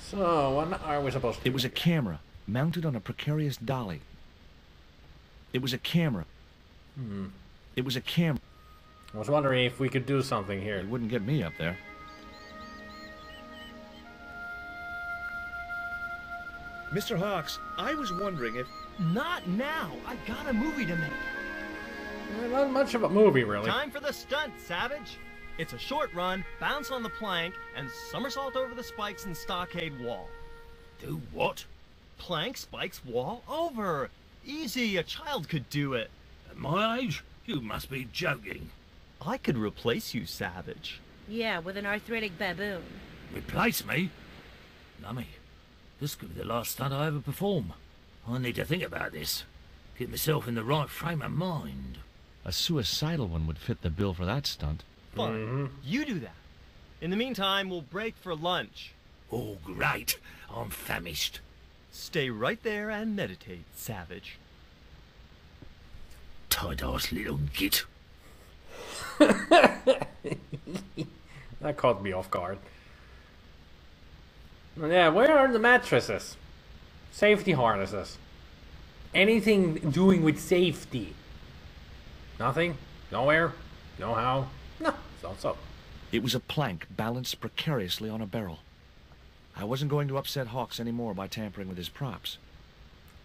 So, what are we supposed to do? It was a camera, mounted on a precarious dolly. It was a camera. It was a camera. I was wondering if we could do something here. It wouldn't get me up there. Mr. Hawks, I was wondering if... Not now. I got a movie to make. Not much of a movie, really. Time for the stunt, Savage. It's a short run, bounce on the plank, and somersault over the spikes and stockade wall. Do what? Plank, spikes, wall, over. Easy, a child could do it. At my age? You must be joking. I could replace you, Savage. Yeah, with an arthritic baboon. Replace me? Lummy, this could be the last stunt I ever perform. I need to think about this. Get myself in the right frame of mind. A suicidal one would fit the bill for that stunt. Fine. You do that. In the meantime, we'll break for lunch. Oh, great. I'm famished. Stay right there and meditate, Savage. Tight-ass little git. That caught me off guard. Yeah, where are the mattresses? Safety harnesses. Anything doing with safety? Nothing? Nowhere? No how? No, so. It was a plank balanced precariously on a barrel. I wasn't going to upset Hawks anymore by tampering with his props.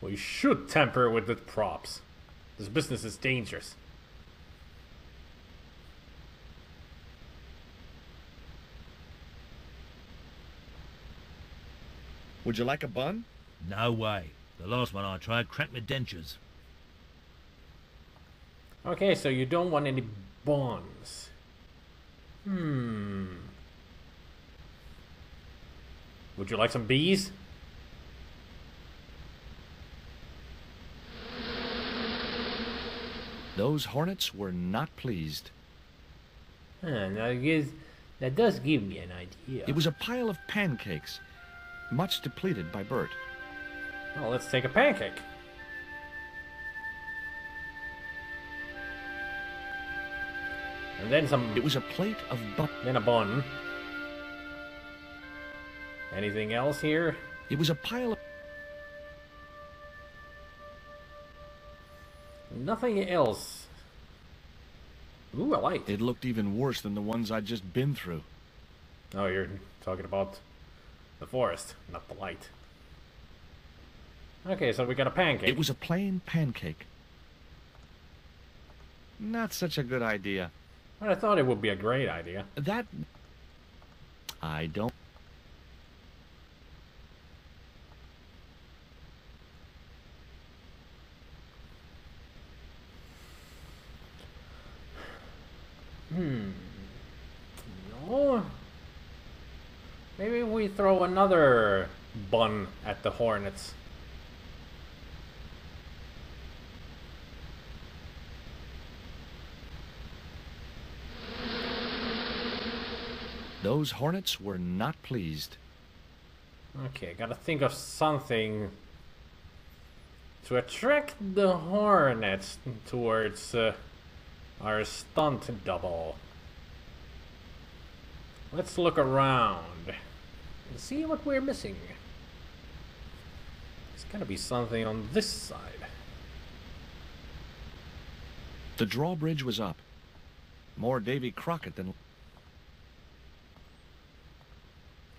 We should tamper with the props. This business is dangerous. Would you like a bun? No way. The last one I tried cracked my dentures. Okay, so you don't want any buns. Would you like some bees? Those hornets were not pleased. Now I guess that does give me an idea. It was a pile of pancakes, much depleted by Bert. Well, let's take a pancake. And then some... It was a plate of bun. Then a bun. Anything else here? It was a pile of... Nothing else. Ooh, a light. It looked even worse than the ones I'd just been through. Oh, you're talking about the forest, not the light. Okay, so we got a pancake. It was a plain pancake. Not such a good idea. But I thought it would be a great idea. That... I don't... No. Maybe we throw another bun at the hornets. Those hornets were not pleased. Okay, gotta think of something to attract the hornets towards our stunt double. Let's look around and see what we're missing. There's gotta be something on this side. The drawbridge was up. More Davy Crockett than...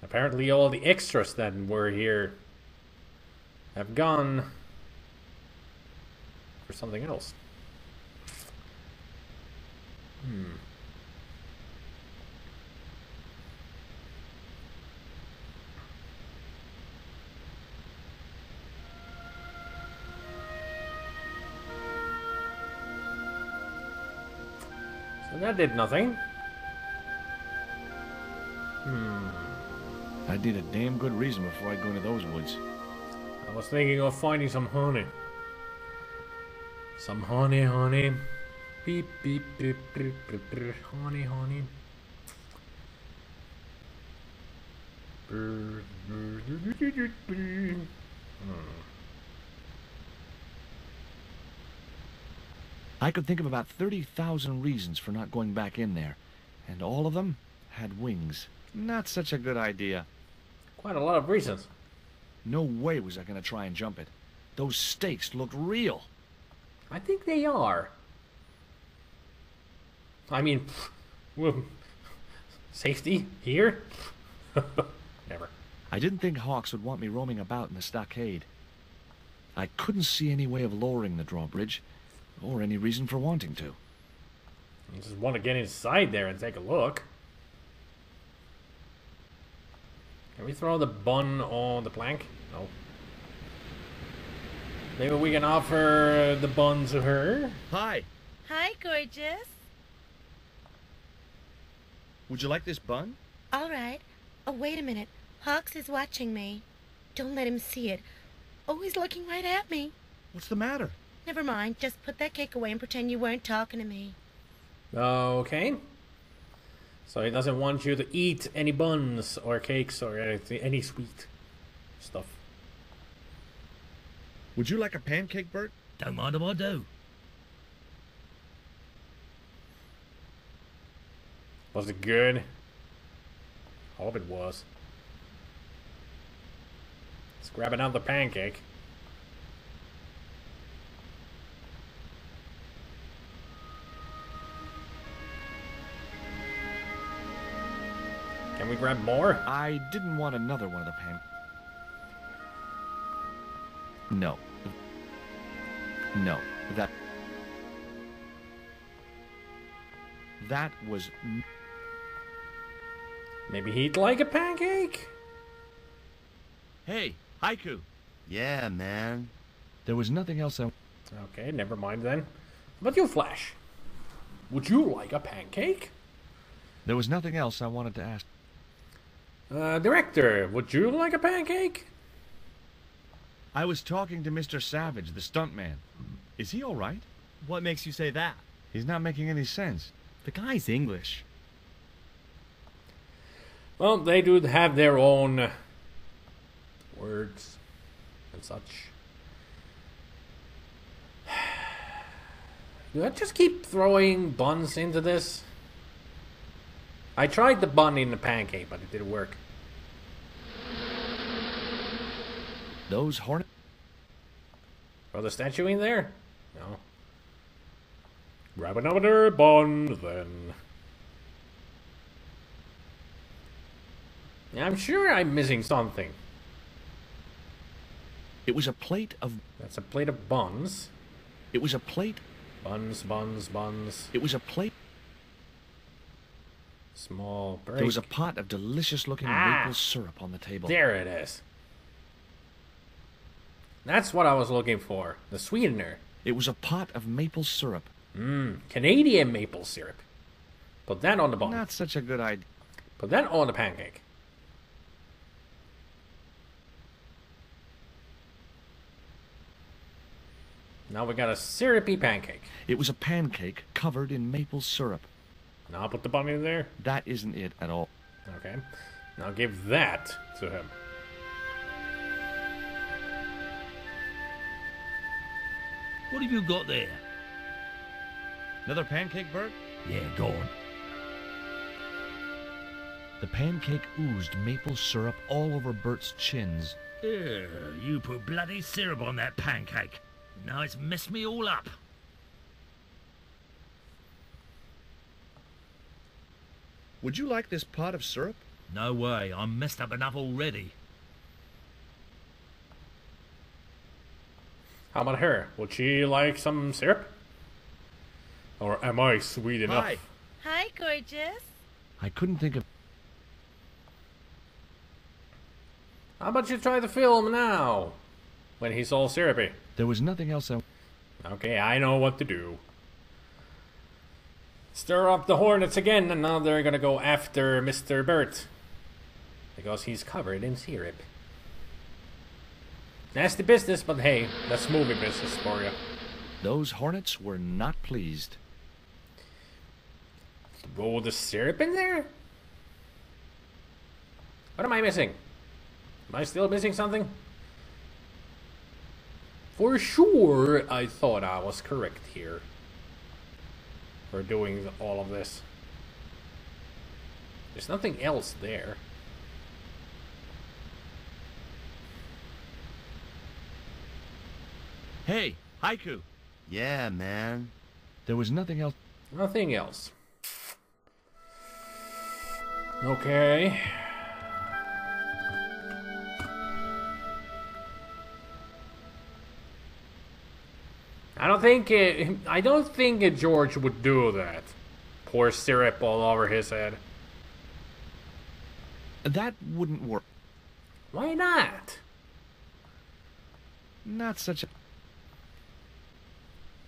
Apparently all the extras that were here have gone for something else. So that did nothing. I'd need a damn good reason before I go into those woods. I was thinking of finding some honey. Some honey, honey. Beep, beep, beep, beep, beep, beep. Honey, honey. I could think of about 30,000 reasons for not going back in there, and all of them had wings. Not such a good idea. quite a lot of reasons. No way was I gonna try and jump it. Those stakes looked real. I think they are. I mean, well, safety here? Never. I didn't think Hawks would want me roaming about in the stockade. I couldn't see any way of lowering the drawbridge, or any reason for wanting to. I just want to get inside there and take a look. Can we throw the bun on the plank? No. Maybe we can offer the bun to her. Hi. Hi, gorgeous. Would you like this bun? All right. Oh, wait a minute. Hawks is watching me. Don't let him see it. Oh, he's looking right at me. What's the matter? Never mind. Just put that cake away and pretend you weren't talking to me. Okay. So he doesn't want you to eat any buns or cakes or anything, any sweet stuff. Would you like a pancake, Bert? Don't mind if I do. Was it good? I hope it was. Let's grab another pancake. Can we grab more? I didn't want another one of the pan... No. No. That was... Maybe he'd like a pancake? Hey, Haiku. Yeah, man. There was nothing else I... Okay, never mind then. But you, Flash. Would you like a pancake? There was nothing else I wanted to ask. Director, would you like a pancake? I was talking to Mr. Savage, the stuntman. Is he all right? What makes you say that? He's not making any sense. The guy's English. Well, they do have their own words and such. Do I just keep throwing buns into this? I tried the bun in the pancake, but it didn't work. Those hornet... Throw the statue in there? No. Grab another bun, then. Yeah, I'm sure I'm missing something. It was a plate of... That's a plate of buns. It was a plate... Buns, buns, buns. It was a plate... Small break. There was a pot of delicious-looking maple syrup on the table. There it is. That's what I was looking for. The sweetener. It was a pot of maple syrup. Canadian maple syrup. Put that on the bun. Not such a good idea. Put that on the pancake. Now we got a syrupy pancake. It was a pancake covered in maple syrup. Now I'll put the bun in there. That isn't it at all. Okay. Now give that to him. What have you got there? Another pancake, Bert? Yeah, go on. The pancake oozed maple syrup all over Bert's chins. You put bloody syrup on that pancake. Now it's messed me all up. Would you like this pot of syrup? No way, I'm messed up enough already. How about her? Would she like some syrup? Or am I sweet enough? Hi. Hi, gorgeous. I couldn't think of... How about you try the film now? When he's all syrupy. There was nothing else I... Okay, I know what to do. Stir up the hornets again, and now they're gonna go after Mr. Bert. Because he's covered in syrup. Nasty business, but hey, that's movie business for you. Those hornets were not pleased. Throw the syrup in there? What am I missing? Am I still missing something? For sure, I thought I was correct here. For doing all of this. There's nothing else there. Hey, Haiku. Yeah, man. There was nothing else. Nothing else. Okay. I don't think George would do that. Pour syrup all over his head. That wouldn't work. Why not? Not such a...